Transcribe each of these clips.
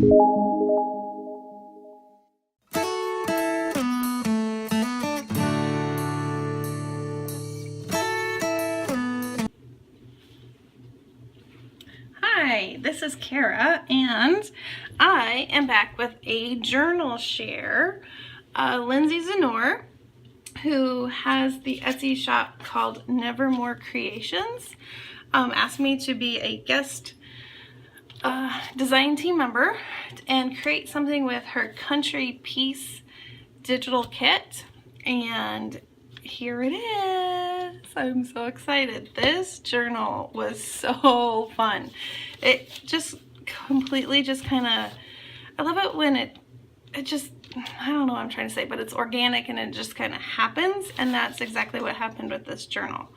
Hi, this is Kara, and I am back with a journal share. Lindsey Zenor, who has the Etsy shop called NevermoreCreations, asked me to be a guest design team member and create something with her Country Piece digital kit, and here it is. I'm so excited. This journal was so fun. It just completely just kind of, I love it when it just, I don't know what I'm trying to say, but it's organic and it just kind of happens, and that's exactly what happened with this journal.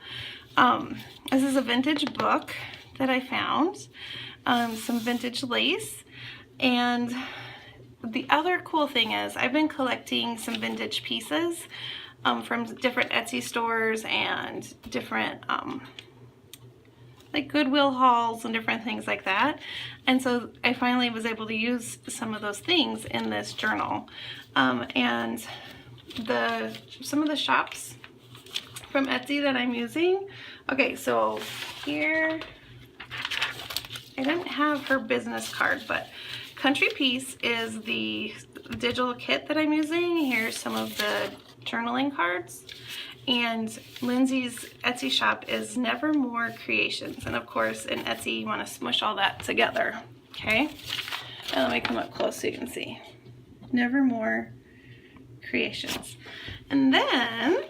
This is a vintage book that I found, some vintage lace, and the other cool thing is I've been collecting some vintage pieces from different Etsy stores and different like Goodwill hauls and different things like that, and so I finally was able to use some of those things in this journal. And some of the shops from Etsy that I'm using, okay, so here I didn't have her business card, but Country Piece is the digital kit that I'm using. Here's some of the journaling cards, and Lindsey's Etsy shop is NevermoreCreations, and of course in Etsy you want to smush all that together, okay? And let me come up close so you can see. NevermoreCreations. And then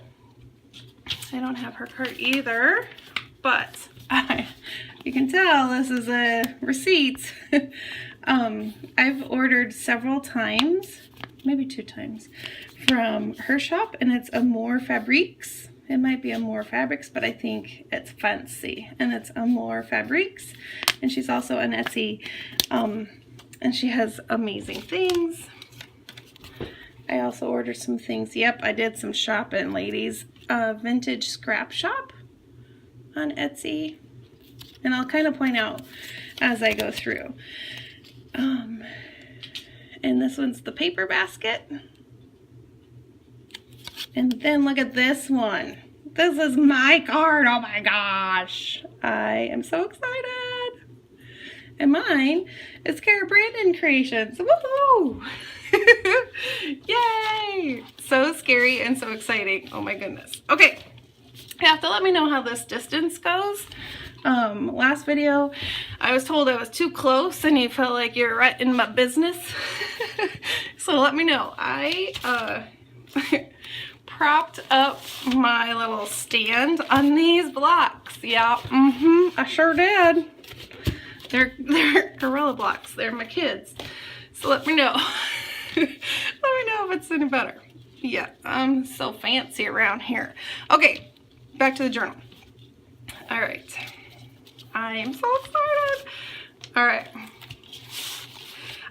I don't have her card either, but you can tell this is a receipt. I've ordered several times, maybe 2 times, from her shop, and it's AmourFabriques. It might be AmourFabriques, but I think it's fancy, and it's AmourFabriques, and she's also on Etsy, and she has amazing things. I also ordered some things. Yep, I did some shopping, ladies. Vintage scrap shop on Etsy, and I'll kind of point out as I go through. And this one's ThePaperBasket. And then look at this one. This is my card. Oh my gosh. I am so excited. And mine is Kara Brandon Creations. Woohoo! Yay! So scary and so exciting. Oh my goodness. Okay. You have to let me know how this distance goes. Last video I was told I was too close and you felt like you're right in my business. So let me know. I propped up my little stand on these blocks. Yeah, I sure did. They're Gorilla blocks. They're my kids. So let me know. Let me know if it's any better. Yeah, I'm so fancy around here. Okay, back to the journal. All right. I am so excited. All right.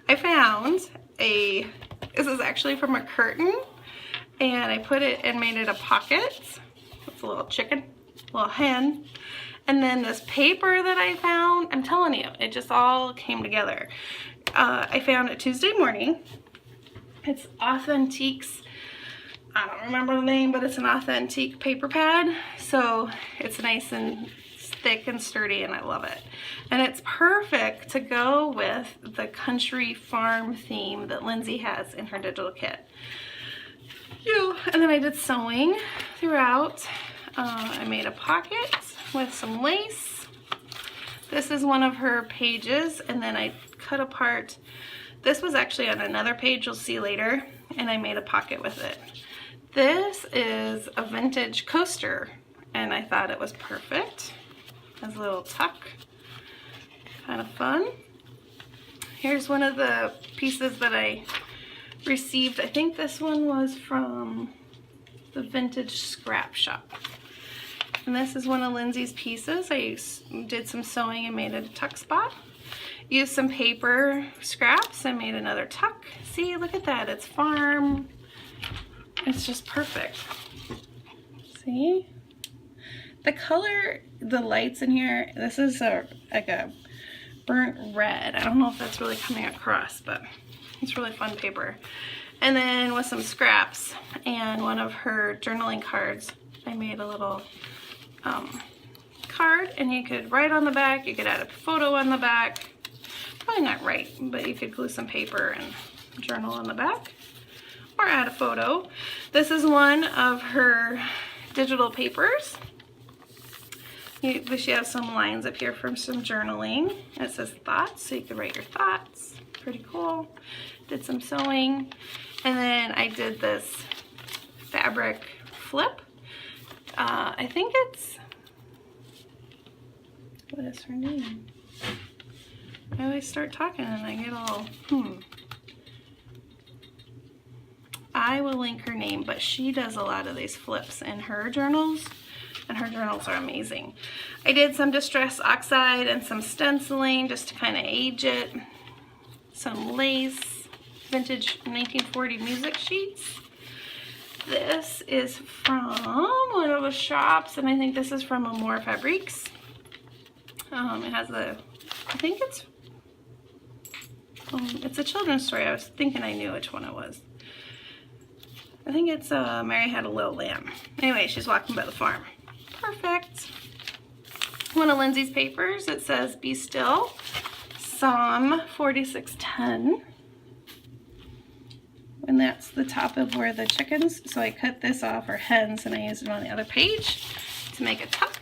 I found this is actually from a curtain, and I put it and made it a pocket. It's a little chicken, a little hen. And then this paper that I found, I'm telling you, it just all came together. I found it Tuesday morning. It's Authentique's, I don't remember the name, but it's an Authentique paper pad. So it's nice and thick and sturdy, and I love it. And it's perfect to go with the country farm theme that Lindsey has in her digital kit. And then I did sewing throughout. I made a pocket with some lace. This is one of her pages, and then I cut apart. This was actually on another page you'll see later, and I made a pocket with it. This is a vintage coaster, and I thought it was perfect. Has a little tuck, kind of fun. Here's one of the pieces that I received. I think this one was from the vintage scrap shop. And this is one of Lindsey's pieces. I did some sewing and made a tuck spot. Used some paper scraps and made another tuck. See, look at that, it's farm. It's just perfect. See? The color, the lights in here, this is like a burnt red. I don't know if that's really coming across, but it's really fun paper. And then with some scraps and one of her journaling cards, I made a little card, and you could write on the back, you could add a photo on the back. Probably not write, but you could glue some paper and journal on the back, or add a photo. This is one of her digital papers. She has some lines up here from some journaling. It says thoughts, so you could write your thoughts. Pretty cool. Did some sewing. And then I did this fabric flip. I think it's, what is her name? I always start talking and I get all, I will link her name, but she does a lot of these flips in her journals, and her journals are amazing. I did some Distress Oxide and some stenciling just to kind of age it. Some lace, vintage 1940 music sheets. This is from one of the shops, and I think this is from AmourFabriques. It has a, I think it's a children's story. I was thinking I knew which one it was. I think it's Mary Had a Little Lamb. Anyway, she's walking by the farm. Perfect. One of Lindsay's papers. It says, "Be still." Psalm 46:10. And that's the top of where the chickens, so I cut this off, or hens, and I used it on the other page to make a tuck.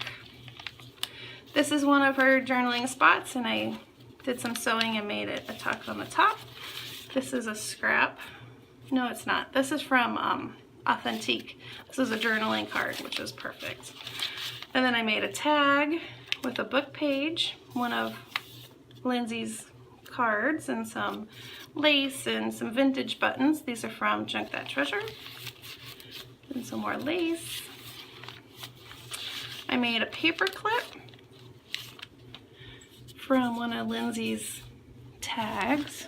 This is one of her journaling spots, and I did some sewing and made it a tuck on the top. This is a scrap. No, it's not. This is from Authentique. This is a journaling card, which is perfect. And then I made a tag with a book page, one of Lindsay's cards, and some lace and some vintage buttons. These are from JunkThatTreasures. And some more lace. I made a paper clip from one of Lindsay's tags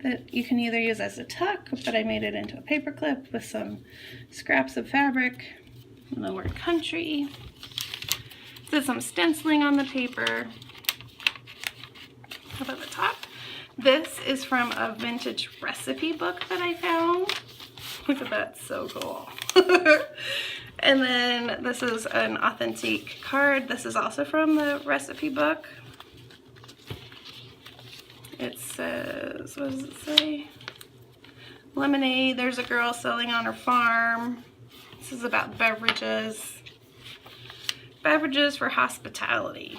that you can either use as a tuck, but I made it into a paper clip with some scraps of fabric and the word country. Did some stenciling on the paper. Up at the top. This is from a vintage recipe book that I found. Look at that, so cool. And then this is an Authentique card. This is also from the recipe book. It says, what does it say? Lemonade, there's a girl selling on her farm. This is about beverages. Beverages for hospitality.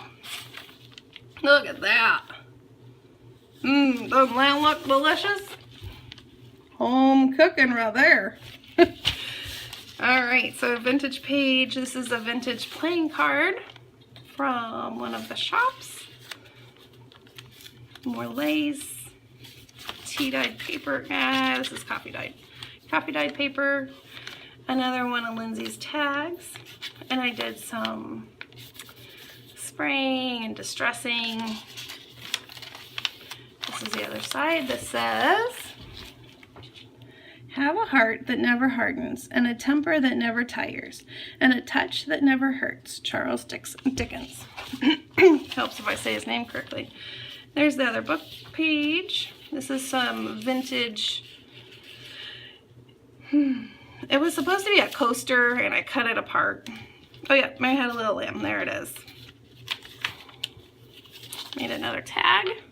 Look at that. Doesn't that look delicious? Home cooking right there. Alright, so a vintage page. This is a vintage playing card from one of the shops. More lace. Tea-dyed paper. This is coffee-dyed. Coffee-dyed paper. Another one of Lindsay's tags. And I did some spraying and distressing. This is the other side. This says, "Have a heart that never hardens, and a temper that never tires, and a touch that never hurts." Charles Dickens. Helps if I say his name correctly. There's the other book page. This is some vintage. It was supposed to be a coaster, and I cut it apart. Oh yeah, Mary Had a Little Lamb. There it is. Made another tag.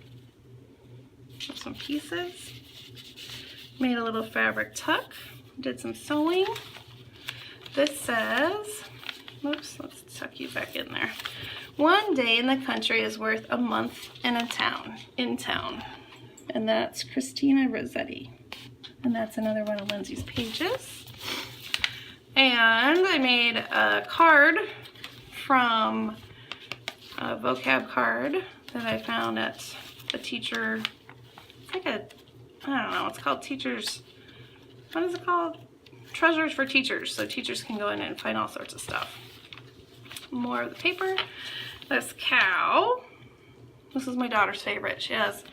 Some pieces. Made a little fabric tuck. Did some sewing. This says, oops, let's tuck you back in there. "One day in the country is worth a month in town. And that's Christina Rossetti. And that's another one of Lindsay's pages. And I made a card from a vocab card that I found at the teacher. It's like I don't know, it's called Teachers, what is it called? Treasures for Teachers, so teachers can go in and find all sorts of stuff. More of the paper. This cow. This is my daughter's favorite. She has,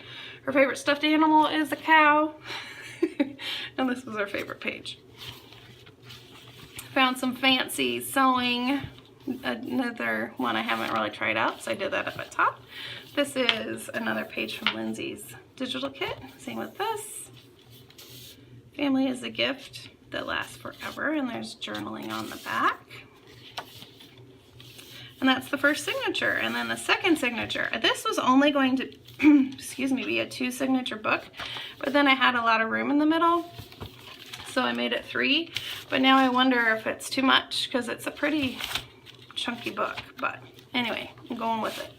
her favorite stuffed animal is a cow. And this was her favorite page. Found some fancy sewing another one I haven't really tried out, so I did that up at top. This is another page from Lindsey's digital kit. Same with this. Family is a gift that lasts forever, and there's journaling on the back. And that's the first signature. And then the second signature, this was only going to, excuse me, be a 2 signature book, but then I had a lot of room in the middle, so I made it 3. But now I wonder if it's too much, because it's a pretty chunky book. But anyway, I'm going with it.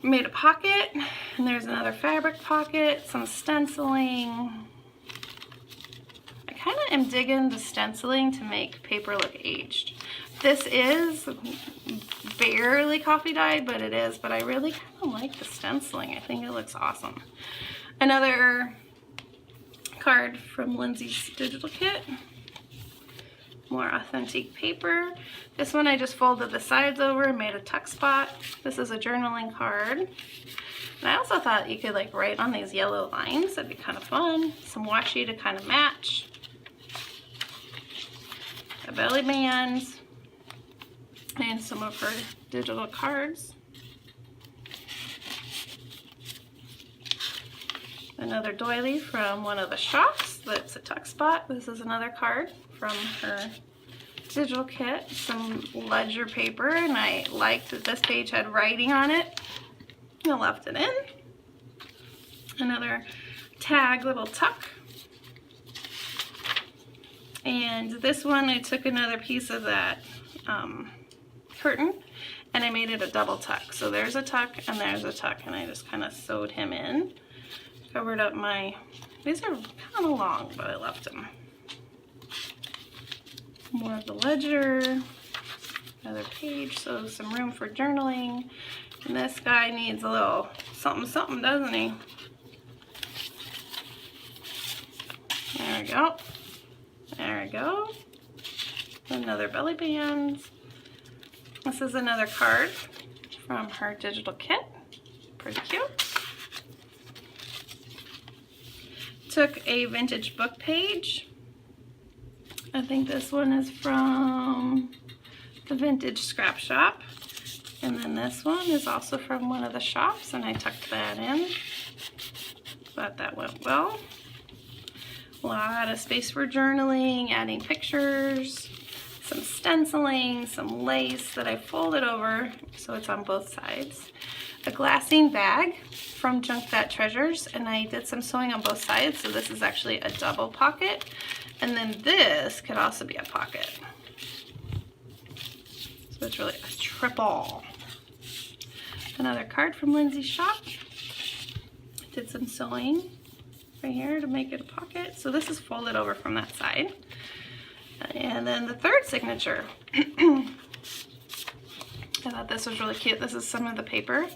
Made a pocket, and there's another fabric pocket, some stenciling. I kind of am digging the stenciling to make paper look aged. This is barely coffee dyed, but it is. But I really kind of like the stenciling. I think it looks awesome. Another card from Lindsey's digital kit. More authentic paper. This one I just folded the sides over and made a tuck spot. This is a journaling card. And I also thought you could like write on these yellow lines. That'd be kind of fun. Some washi to kind of match. A belly band. And some of her digital cards. Another doily from one of the shops that's a tuck spot. This is another card from her digital kit. Some ledger paper, and I liked that this page had writing on it. I left it in. Another tag little tuck. And this one I took another piece of that curtain and I made it a double tuck. So there's a tuck and there's a tuck, and I just kind of sewed him in. Covered up my, these are kind of long, but I left them. More of the ledger, another page, so some room for journaling. And this guy needs a little something something, doesn't he? There we go. There we go. Another belly band. This is another card from her digital kit. Pretty cute. Took a vintage book page. I think this one is from the Vintage Scrap Shop. And then this one is also from one of the shops, and I tucked that in. Thought that went well. A lot of space for journaling, adding pictures, some stenciling, some lace that I folded over so it's on both sides. A glassine bag from JunkThatTreasures, and I did some sewing on both sides, so this is actually a double pocket. And then this could also be a pocket. So it's really a triple. Another card from Lindsey's shop. Did some sewing right here to make it a pocket. So this is folded over from that side. And then the third signature. I thought this was really cute. This is some of the paper.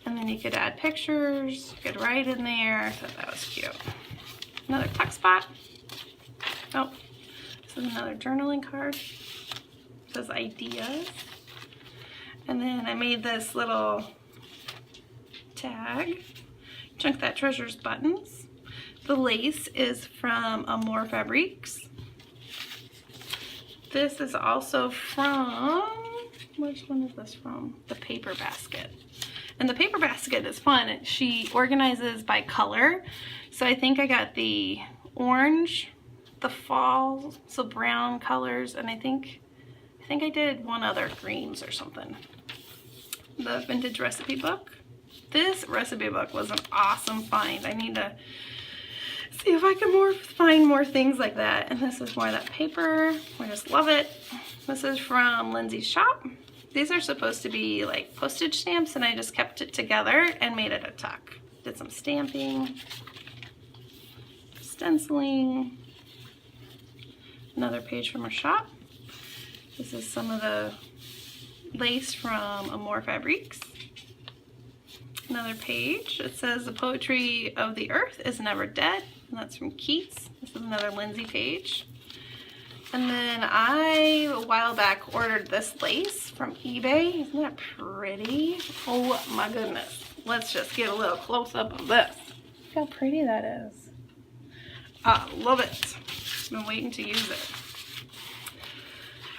And then you could add pictures. You could write in there. I thought that was cute. Another tuck spot. Oh, this is another journaling card. It says ideas. And then I made this little tag. JunkThatTreasures buttons. The lace is from AmourFabriques. This is also from, which one is this from? ThePaperBasket. And ThePaperBasket is fun. She organizes by color. So I think I got the orange, the fall, so brown colors, and I think I did one other greens or something. The vintage recipe book. This recipe book was an awesome find. I need to see if I can find more things like that. And this is more of that paper. I just love it. This is from Lindsey's shop. These are supposed to be like postage stamps, and I just kept it together and made it a tuck. Did some stamping, stenciling. Another page from her shop. This is some of the lace from AmourFabriques. Another page. It says the poetry of the earth is never dead. And that's from Keats. This is another Lindsey page. And then I, a while back, ordered this lace from eBay. Isn't that pretty? Oh my goodness. Let's just get a little close up of this. Look how pretty that is. I love it. I've been waiting to use it.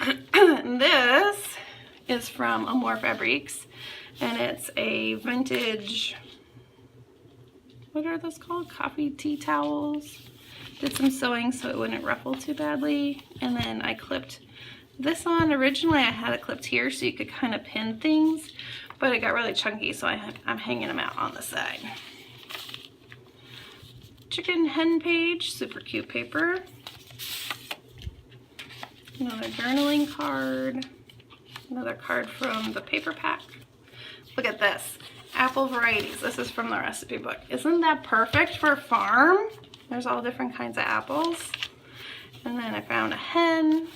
This is from AmourFabriques, and it's a vintage, what are those called? Coffee tea towels. Did some sewing so it wouldn't ruffle too badly, and then I clipped this on. Originally I had it clipped here so you could kind of pin things, but it got really chunky, so I'm hanging them out on the side. Chicken hen page, super cute paper. Another journaling card. Another card from the paper pack. Look at this. Apple varieties. This is from the recipe book. Isn't that perfect for a farm? There's all different kinds of apples. And then I found a hen.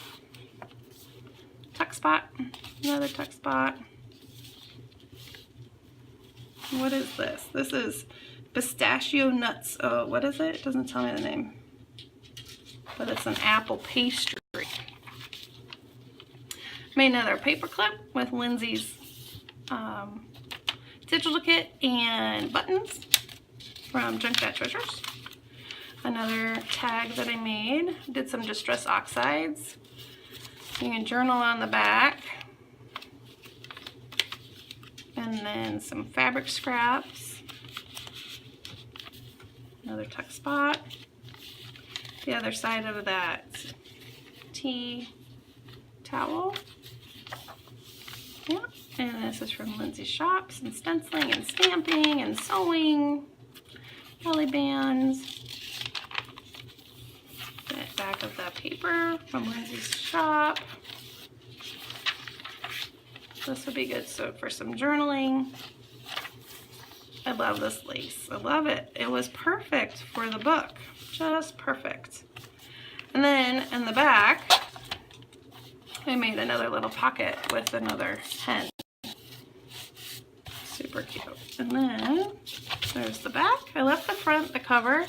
Tuck spot. Another tuck spot. What is this? This is pistachio nuts. Oh, what is it? It doesn't tell me the name. But it's an apple pastry. Made another paper clip with Lindsey's digital kit and buttons from JunkThatTreasures. Another tag that I made. Did some distress oxides. You can journal on the back. And then some fabric scraps. Another tuck spot. The other side of that tea towel. Yeah, and this is from Lindsey's shop. Some stenciling and stamping and sewing. Belly bands. The back of the paper from Lindsey's shop. This would be good so for some journaling. I love this lace. I love it. It was perfect for the book. Just perfect. And then in the back, I made another little pocket with another hen. Super cute. And then there's the back. I left the front, the cover,